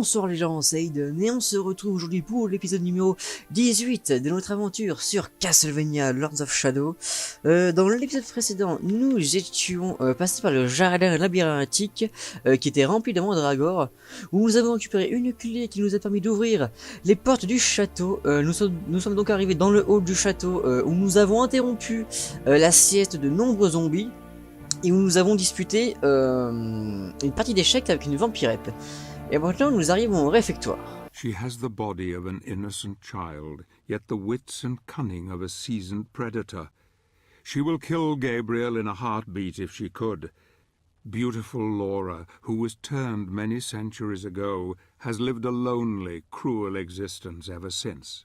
Bonsoir les gens, c'est Aiden et on se retrouve aujourd'hui pour l'épisode numéro 18 de notre aventure sur Castlevania Lords of Shadow. Dans l'épisode précédent, nous étions passés par le jardin labyrinthique qui était rempli de mandragores, où nous avons récupéré une clé qui nous a permis d'ouvrir les portes du château. Nous sommes donc arrivés dans le hall du château où nous avons interrompu la sieste de nombreux zombies et où nous avons disputé une partie d'échecs avec une vampirette. Et maintenant, nous arrivons au réfectoire. She has the body of an innocent child, yet the wits and cunning of a seasoned predator. She will kill Gabriel in a heartbeat if she could. Beautiful Laura, who was turned many centuries ago, has lived a lonely, cruel existence ever since.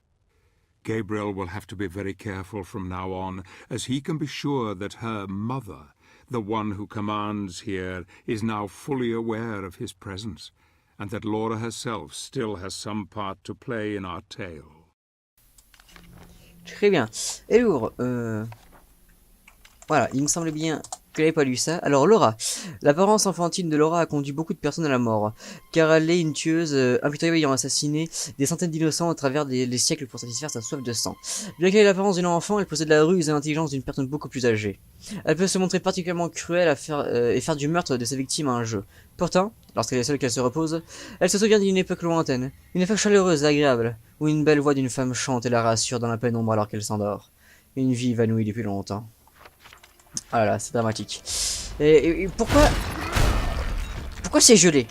Gabriel will have to be very careful from now on, as he can be sure that her mother, the one who commands here, is now fully aware of his presence, and that Laura herself still has some part to play in our tale. Très bien. Et alors, voilà, il me semblait bien que j'avais pas lu ça. Alors Laura, l'apparence enfantine de Laura a conduit beaucoup de personnes à la mort, car elle est une tueuse impitoyable ayant assassiné des centaines d'innocents à travers les siècles pour satisfaire sa soif de sang. Bien qu'elle ait l'apparence d'une enfant, elle possède la ruse et l'intelligence d'une personne beaucoup plus âgée. Elle peut se montrer particulièrement cruelle et faire du meurtre de ses victimes un jeu. Pourtant, lorsqu'elle est seule qu'elle se repose, elle se souvient d'une époque lointaine, une époque chaleureuse et agréable, où une belle voix d'une femme chante et la rassure dans la pénombre alors qu'elle s'endort. Une vie évanouie depuis longtemps. Ah là là, c'est dramatique. Et pourquoi c'est gelé?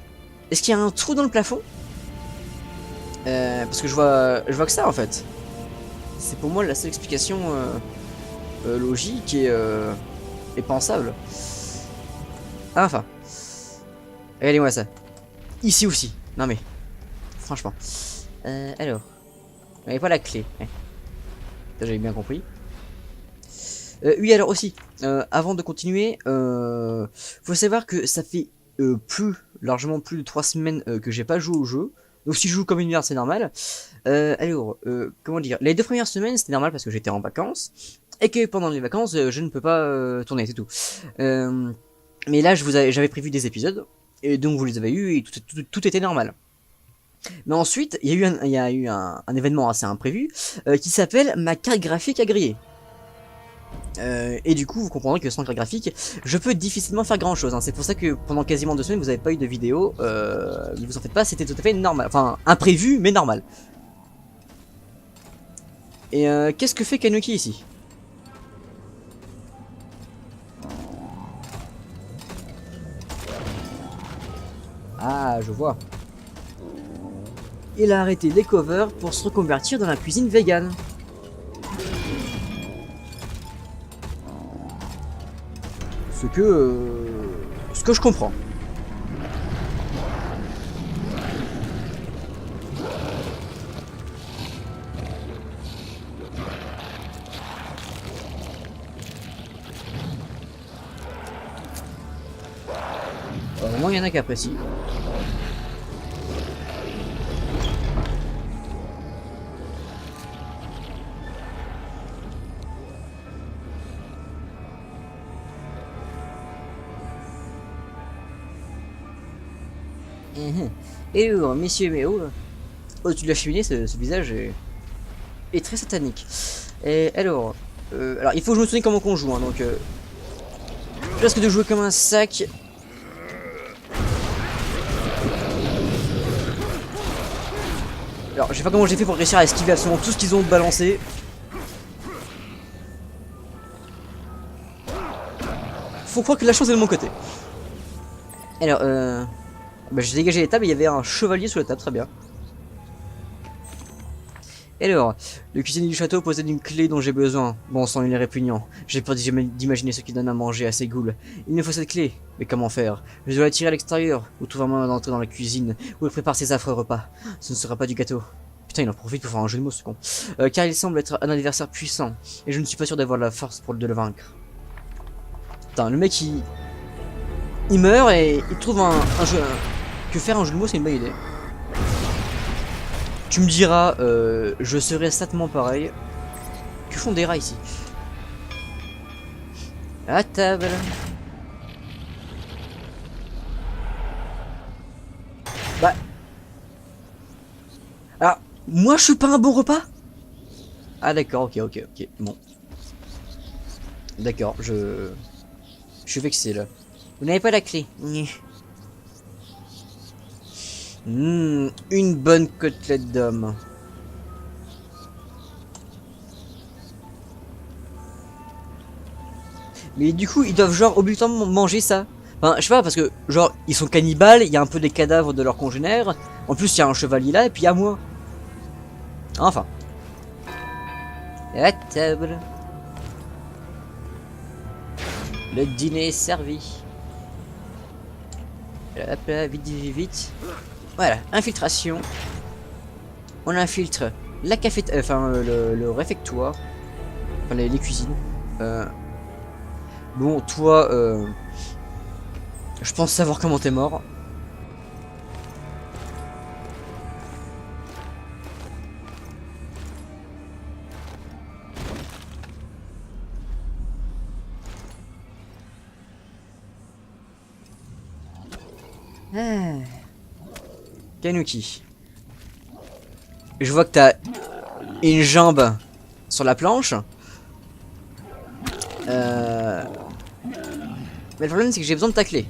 Est-ce qu'il y a un trou dans le plafond? Parce que je vois que ça en fait. C'est pour moi la seule explication logique et pensable. Ah, enfin. Regardez-moi ça. Ici aussi. Non mais, franchement. Alors. On n'avait pas la clé. Ça j'avais bien compris. Oui, alors aussi, avant de continuer, faut savoir que ça fait largement plus de 3 semaines que j'ai pas joué au jeu. Donc si je joue comme une merde, c'est normal. Alors, comment dire, les 2 premières semaines, c'était normal parce que j'étais en vacances. Et que pendant les vacances, je ne peux pas tourner, c'est tout. Mais là, j'avais prévu des épisodes. Et donc vous les avez eus et tout était normal. Mais ensuite, il y a eu un événement assez imprévu qui s'appelle ma carte graphique a grillé. Et du coup vous comprendrez que sans carte graphique je peux difficilement faire grand chose hein. C'est pour ça que pendant quasiment 2 semaines vous n'avez pas eu de vidéo, ne vous en faites pas, c'était tout à fait normal, enfin imprévu mais normal. Et qu'est-ce que fait Kanuki ici? Ah, je vois. Il a arrêté les covers pour se reconvertir dans la cuisine végane. Ce que je comprends. Au moins il y en a qui apprécient. Et messieurs et mesdames, au-dessus de la cheminée, ce visage est très satanique. Et alors, il faut que je me souvienne comment qu'on joue, hein, donc je risque de jouer comme un sac. Alors, je sais pas comment j'ai fait pour réussir à esquiver absolument tout ce qu'ils ont balancé. Faut croire que la chance est de mon côté. Alors, bah, j'ai dégagé les tables et il y avait un chevalier sous la table, très bien. Et alors, le cuisinier du château possède une clé dont j'ai besoin. Bon sang, il est répugnant. J'ai peur d'imaginer ce qui donne à manger à ces ghouls. Il me faut cette clé. Mais comment faire? Je dois la tirer à l'extérieur, ou trouver un moyen d'entrer dans la cuisine, où il prépare ses affreux repas. Ce ne sera pas du gâteau. Putain, il en profite pour faire un jeu de mots, ce con. Car il semble être un adversaire puissant, et je ne suis pas sûr d'avoir la force de le vaincre. Putain, le mec, il meurt et il trouve un jeu... Que faire un jeu de mots, c'est une bonne idée. Tu me diras, je serais certainement pareil. Que font des rats ici? À table. Bah, Moi, je suis pas un bon repas? Ah d'accord, ok, bon. D'accord, je suis vexé là. Vous n'avez pas la clé. Une bonne côtelette d'homme. Mais du coup, ils doivent genre obligatoirement manger ça. Enfin, je sais pas, parce que genre, ils sont cannibales, il y a un peu des cadavres de leurs congénères. En plus, il y a un chevalier là, et puis il y a moi. Enfin. La table. Le dîner est servi. Hop là, vite. Voilà, infiltration. On infiltre la le réfectoire. Enfin, les cuisines. Bon, toi, je pense savoir comment t'es mort. Kanuki. Je vois que t'as une jambe sur la planche. Mais le problème c'est que j'ai besoin de ta clé.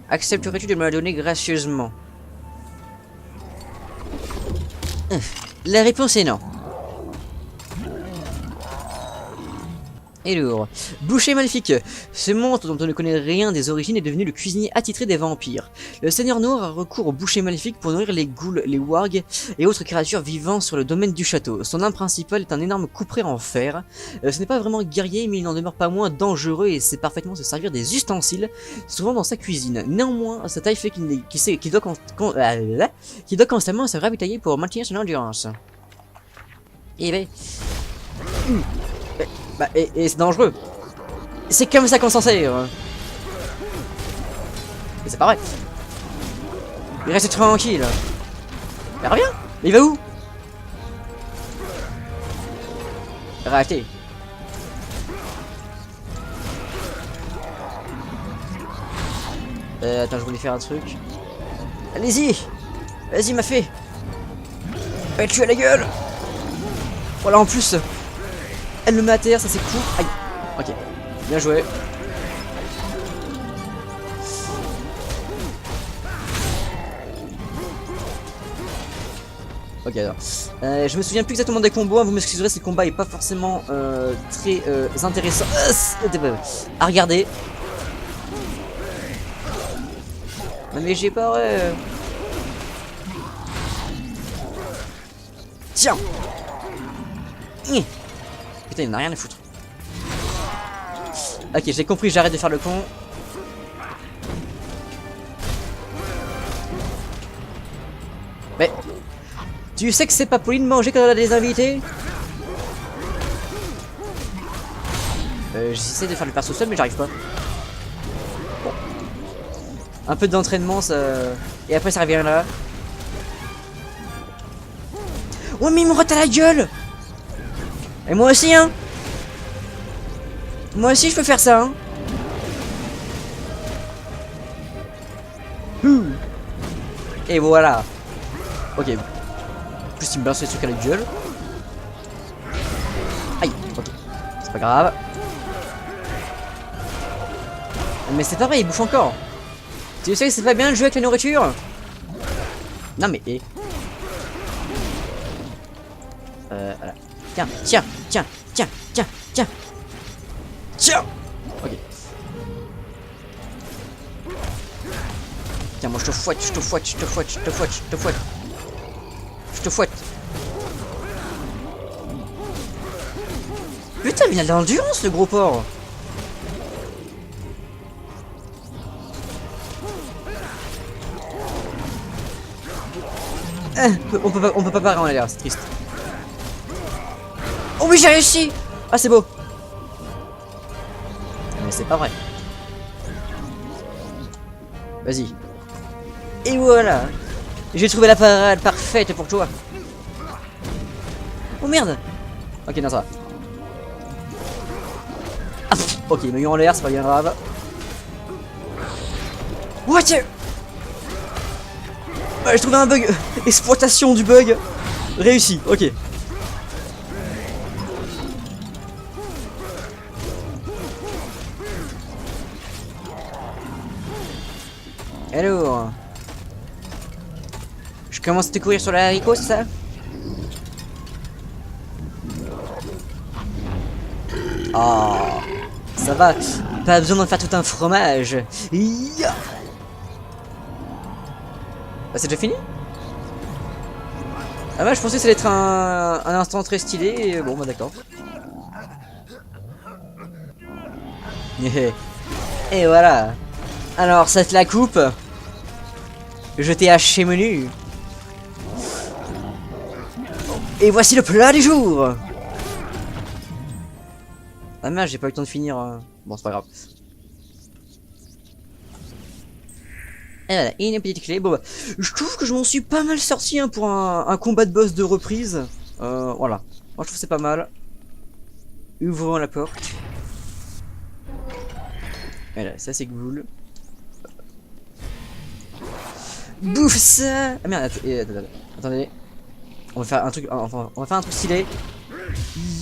Accepterais-tu de me la donner gracieusement? La réponse est non. Et lourd. Boucher maléfique. Ce monstre dont on ne connaît rien des origines est devenu le cuisinier attitré des vampires. Le Seigneur Noir a recours au boucher maléfique pour nourrir les ghouls, les wargs et autres créatures vivant sur le domaine du château. Son arme principale est un énorme couperet en fer. Ce n'est pas vraiment guerrier, mais il n'en demeure pas moins dangereux et sait parfaitement se servir des ustensiles, souvent dans sa cuisine. Néanmoins, sa taille fait qu'il doit constamment se ravitailler pour maintenir son endurance. Et ben... et c'est dangereux. C'est comme ça qu'on s'en sert. Mais c'est pas vrai. Il reste tranquille. Il revient. Mais il va où? Raté. Attends, je voulais faire un truc. Allez-y. Vas-y, m'a fait. Tu à la gueule. Voilà, en plus. Elle le met à terre, ça c'est cool. Aïe. Ok. Bien joué. Ok, alors. Je me souviens plus exactement des combos. Hein, vous m'excuserez, ce combat est pas forcément très intéressant à regarder. Mais j'ai pas... Tiens. Putain, il n'en a rien à foutre. Ok, j'ai compris, j'arrête de faire le con. Mais... Tu sais que c'est pas poli de manger quand on a des invités? J'essaie de faire le perso seul, mais j'arrive pas. Bon. Un peu d'entraînement, ça... Et après, ça revient là. Oh, mais il me rote à la gueule! Et moi aussi, hein. Moi aussi, je peux faire ça, hein. Et voilà. Ok. En plus, il me balance les trucs à la gueule. Aïe, ok. C'est pas grave. Mais c'est pareil, il bouffe encore. Tu sais que c'est pas bien de jouer avec la nourriture? Non, mais... voilà. Tiens. Tiens. Ok. Tiens, moi je te fouette. Je te fouette. Putain, mais il a de l'endurance, le gros porc. On peut pas parer en l'air, c'est triste. Oh oui, j'ai réussi. Ah, c'est beau. Mais c'est pas vrai. Vas-y. Et voilà. J'ai trouvé la parade parfaite pour toi. Oh merde. Ok, non, ça va. Ah, ok, il m'a eu en l'air, c'est pas bien grave. What? Ouais, j'ai trouvé un bug. Exploitation du bug. Réussi, ok. Alors, je commence à te courir sur la haricot, c'est ça? Oh, ça va, pas besoin d'en faire tout un fromage. Ya. Bah, c'est déjà fini? Ah bah je pensais que ça allait être un instant très stylé, et bon bah d'accord. Et voilà. Alors, ça te la coupe. Je t'ai haché menu. Et voici le plat du jour. Ah merde, j'ai pas eu le temps de finir. Bon, c'est pas grave. Et voilà, et une petite clé. Bon bah, je trouve que je m'en suis pas mal sorti hein, pour un combat de boss de reprise. Voilà. Moi je trouve que c'est pas mal. Ouvrons la porte. Voilà, ça c'est cool. Bouffe ça. Ah merde, attendez. On va faire un truc, enfin, on va faire un truc stylé.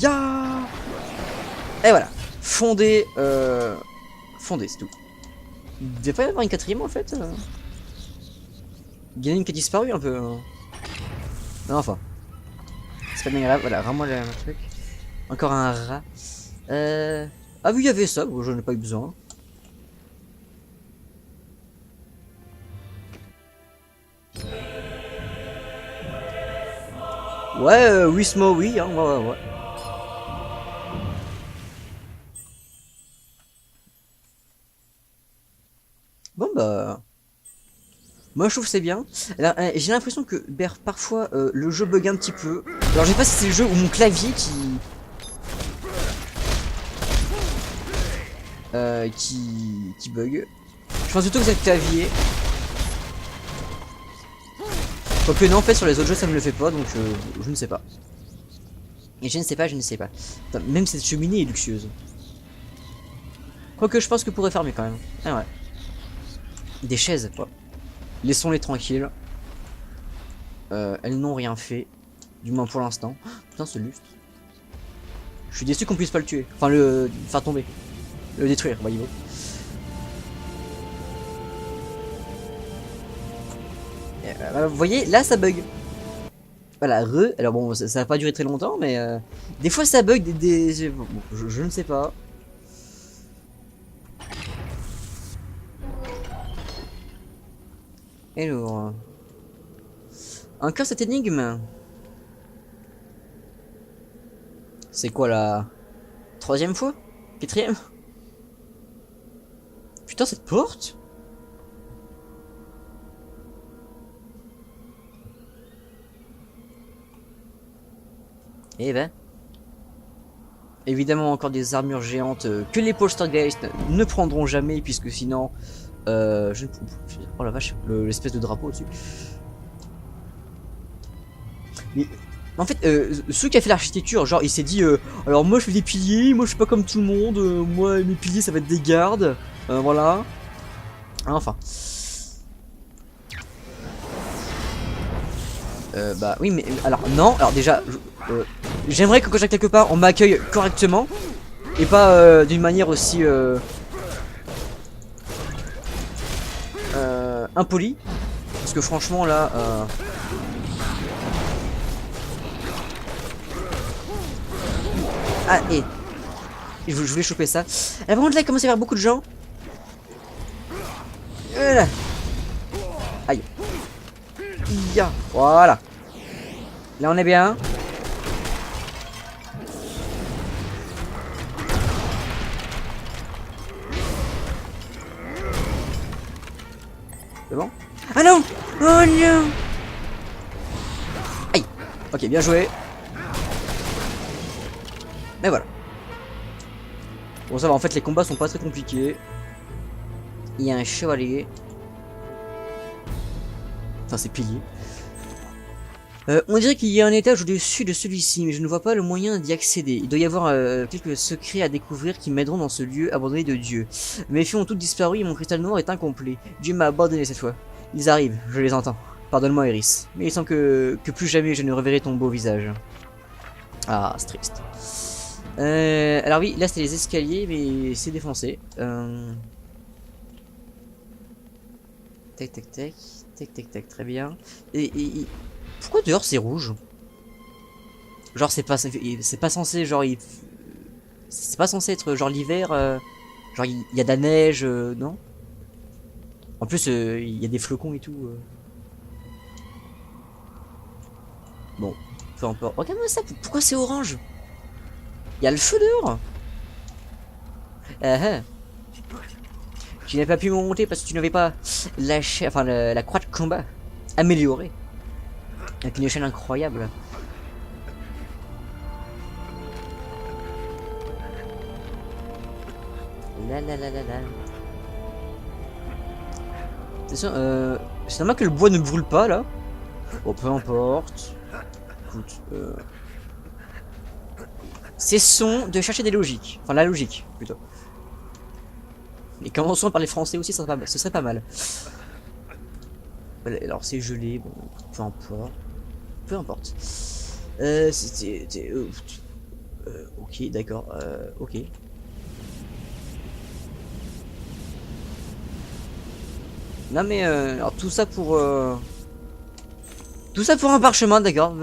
Ya. Et voilà. Fondé, fondé, c'est tout. Il devait pas y avoir une quatrième en fait. Il y en a une qui a disparu un peu. Non, enfin. C'est pas bien grave, voilà, rends-moi le truc. Encore un rat. Ah oui, il y avait ça, bon, j'en ai pas eu besoin. Ouais, Wismo, oui, hein, ouais. Bon bah... Moi je trouve que c'est bien. Alors j'ai l'impression que parfois le jeu bug un petit peu. Alors je sais pas si c'est le jeu ou mon clavier qui bug. Je pense plutôt que c'est le clavier. Quoique non en fait sur les autres jeux ça me le fait pas donc je ne sais pas. Et je ne sais pas. Putain, même cette cheminée est luxueuse. Quoique je pense que pourrait faire mieux quand même. Ah ouais. Des chaises quoi. Laissons-les tranquilles. Elles n'ont rien fait. Du moins pour l'instant. Oh, putain ce lustre. Je suis déçu qu'on puisse pas le tuer. Enfin le faire tomber. Le détruire, voyez-vous. Vous voyez, là ça bug. Voilà, alors bon, ça va pas durer très longtemps, mais des fois ça bug, bon, je ne sais pas. Alors... Encore cette énigme. C'est quoi la... Troisième fois? Quatrième? Putain, cette porte? Eh ben... Évidemment encore des armures géantes que les poltergeists ne prendront jamais, puisque sinon... Oh la vache, l'espèce de drapeau au-dessus. Mais... En fait, ceux qui a fait l'architecture, genre il s'est dit alors moi je fais des piliers, moi je suis pas comme tout le monde, moi mes piliers ça va être des gardes, voilà. Enfin. Bah oui mais alors non, alors déjà j'aimerais que quand j'aille quelque part on m'accueille correctement et pas d'une manière aussi impolie, parce que franchement là ah, et je voulais choper ça. Par contre, là, il commence à y avoir beaucoup de gens. Aïe. Ya. Voilà. Là, on est bien. C'est bon? Ah non! Oh non! Aïe. Ok, bien joué. Mais voilà. Bon ça va, en fait les combats sont pas très compliqués. Il y a un chevalier. Enfin c'est pilier. On dirait qu'il y a un étage au-dessus de celui-ci, mais je ne vois pas le moyen d'y accéder. Il doit y avoir quelques secrets à découvrir qui m'aideront dans ce lieu abandonné de Dieu. Mes filles ont toutes disparu et mon cristal noir est incomplet. Dieu m'a abandonné cette fois. Ils arrivent, je les entends. Pardonne-moi, Iris, mais il semble que plus jamais je ne reverrai ton beau visage. Ah, c'est triste. Alors oui, là c'est les escaliers, mais c'est défoncé. Tac, tac, tac. Tac, tac, tac, très bien. Pourquoi dehors c'est rouge? Genre c'est pas censé, genre c'est pas censé être genre l'hiver, genre il y a de la neige, non? En plus il y a des flocons et tout. Bon, peu importe. Regarde-moi ça, pourquoi c'est orange? Il y a le feu dehors. Ah ah. Tu n'as pas pu monter parce que tu n'avais pas la croix de combat améliorée. Avec une échelle incroyable. La la la la la. C'est normal que le bois ne brûle pas là. Bon, peu importe. Écoute, cessons de chercher des logiques. Enfin, la logique, plutôt. Et commençons par les français aussi, ce serait pas mal. Alors, c'est gelé, bon, peu importe. Peu importe. Ok, d'accord, ok. Non mais, alors tout ça pour un parchemin, d'accord.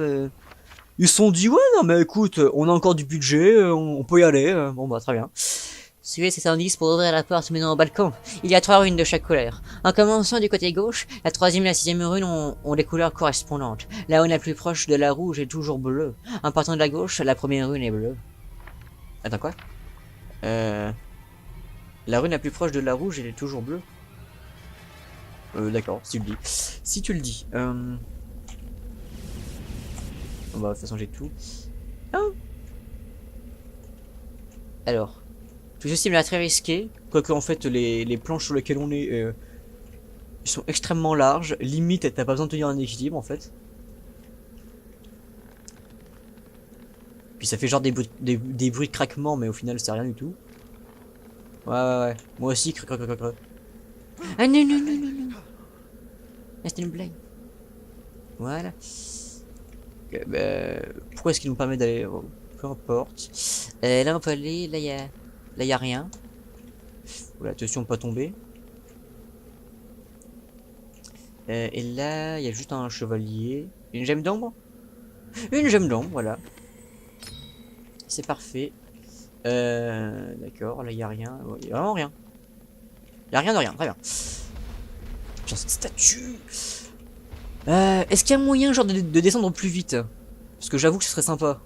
Ils se sont dit, ouais, non mais écoute, on a encore du budget, on peut y aller. Bon bah très bien. Suivez ces indices pour ouvrir la porte menant au balcon. Il y a 3 runes de chaque couleur. En commençant du côté gauche, la 3e et la 6e rune ont des couleurs correspondantes. La rune la plus proche de la rouge est toujours bleue. En partant de la gauche, la première rune est bleue. Attends quoi? La rune la plus proche de la rouge, elle est toujours bleue. D'accord, si tu le dis. Si tu le dis. Bon bah de toute façon j'ai tout. Oh. Alors. Tout ceci me l'a très risqué. Quoique en fait les planches sur lesquelles on est ils sont extrêmement larges. Limite t'as pas besoin de tenir un équilibre en fait. Puis ça fait genre des bruits de craquement mais au final c'est rien du tout. Ouais. Moi aussi creux. Ah non. Ah, c'était une blague. Voilà. Okay, bah, pourquoi est-ce qu'il nous permet d'aller... Peu importe. Là on peut aller, là y a rien. Voilà, attention de pas tomber. Et là, il y a juste un chevalier. Une gemme d'ombre. Une gemme d'ombre, voilà. C'est parfait. D'accord, là il y a rien. Il y a vraiment rien. Il y a rien de rien, très bien. Putain, cette statue. Est-ce qu'il y a moyen genre de descendre plus vite? Parce que j'avoue que ce serait sympa.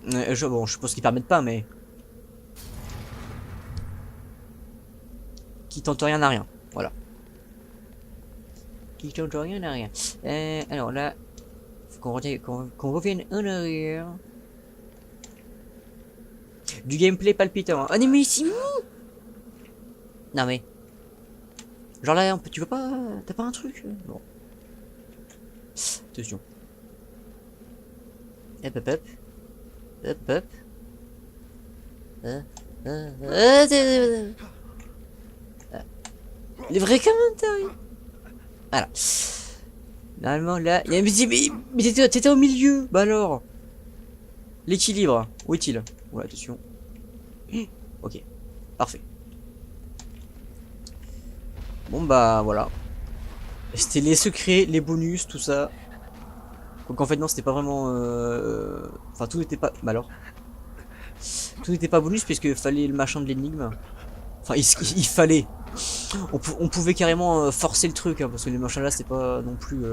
Bon, je suppose qu'ils permettent pas, mais... Qui tente rien à rien, voilà. Qui tente rien à rien. Alors là, faut qu'on revienne en arrière. Du gameplay palpitant. Ah non mais ici. Non mais. Genre là, tu veux pas... T'as pas un truc? Bon. Attention. Hop. Les vrais commentaires. Voilà. Normalement là, il y a mais t'étais au milieu. Bah alors. L'équilibre. Où est-il? Ouais, attention. Ok. Parfait. Bon bah voilà. C'était les secrets, les bonus, tout ça. Donc en fait non, c'était pas vraiment... Enfin tout n'était pas... Bah alors. Tout n'était pas bonus puisque fallait le machin de l'énigme. Enfin il fallait. On pouvait carrément forcer le truc hein, parce que les machins là c'est pas non plus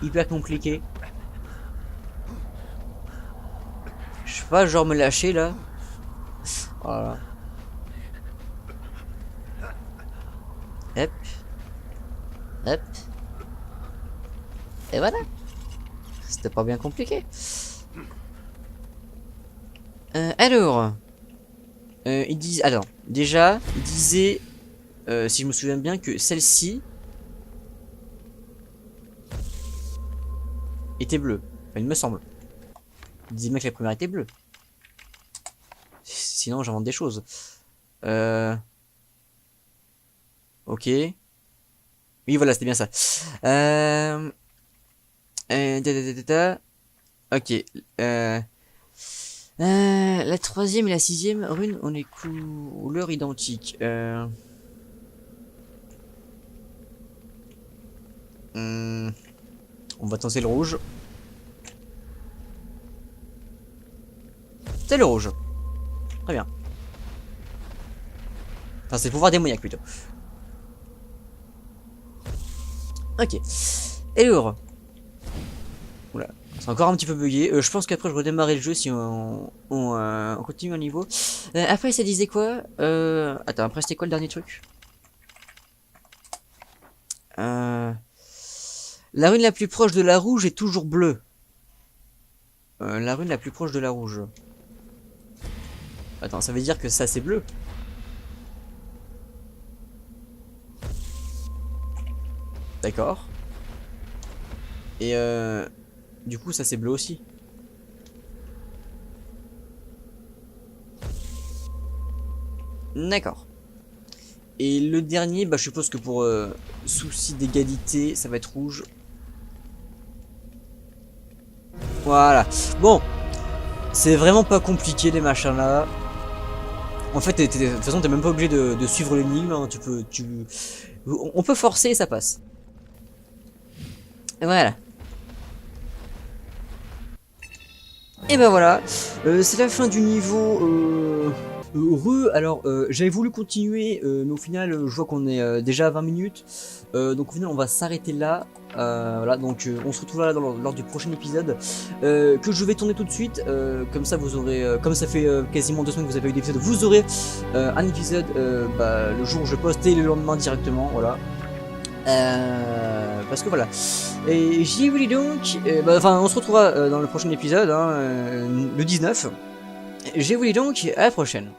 hyper compliqué. Je sais pas, genre me lâcher là. Voilà. Hop. Et voilà. C'était pas bien compliqué. Alors. Ils disent. Alors, déjà, ils disaient. Si je me souviens bien, que celle-ci. Était bleue. Enfin, il me semble. Ils disaient bien que la première était bleue. Sinon, j'invente des choses. Ok. Oui, voilà, c'était bien ça. Ok. La troisième et la sixième rune, on est couleurs identiques. On va tenter le rouge. C'est le rouge. Très bien. Enfin, c'est le pouvoir démoniaque plutôt. Ok. Et l'or. Oula. C'est encore un petit peu bugué. Je pense qu'après je redémarrerai le jeu si on continue un niveau. Après ça disait quoi? Attends, après c'était quoi le dernier truc? La rune la plus proche de la rouge est toujours bleue. La rune la plus proche de la rouge. Attends, ça veut dire que ça c'est bleu. D'accord. Et du coup ça c'est bleu aussi. D'accord. Et le dernier, bah je suppose que pour souci d'égalité, ça va être rouge. Voilà. Bon. C'est vraiment pas compliqué les machins là. En fait, de toute façon, t'es même pas obligé de suivre l'énigme. Hein. On peut forcer et ça passe. Voilà. Et ben voilà. C'est la fin du niveau. Alors, j'avais voulu continuer, mais au final, je vois qu'on est déjà à 20 minutes. Donc au final, on va s'arrêter là. Voilà, donc on se retrouve là lors du prochain épisode que je vais tourner tout de suite. Comme ça, vous aurez, comme ça fait quasiment 2 semaines que vous avez eu d'épisode, vous aurez un épisode le jour où je poste et le lendemain directement. Voilà. Parce que voilà. Et j'y voulais donc. On se retrouvera dans le prochain épisode, hein, le 19. J'ai voulu donc à la prochaine.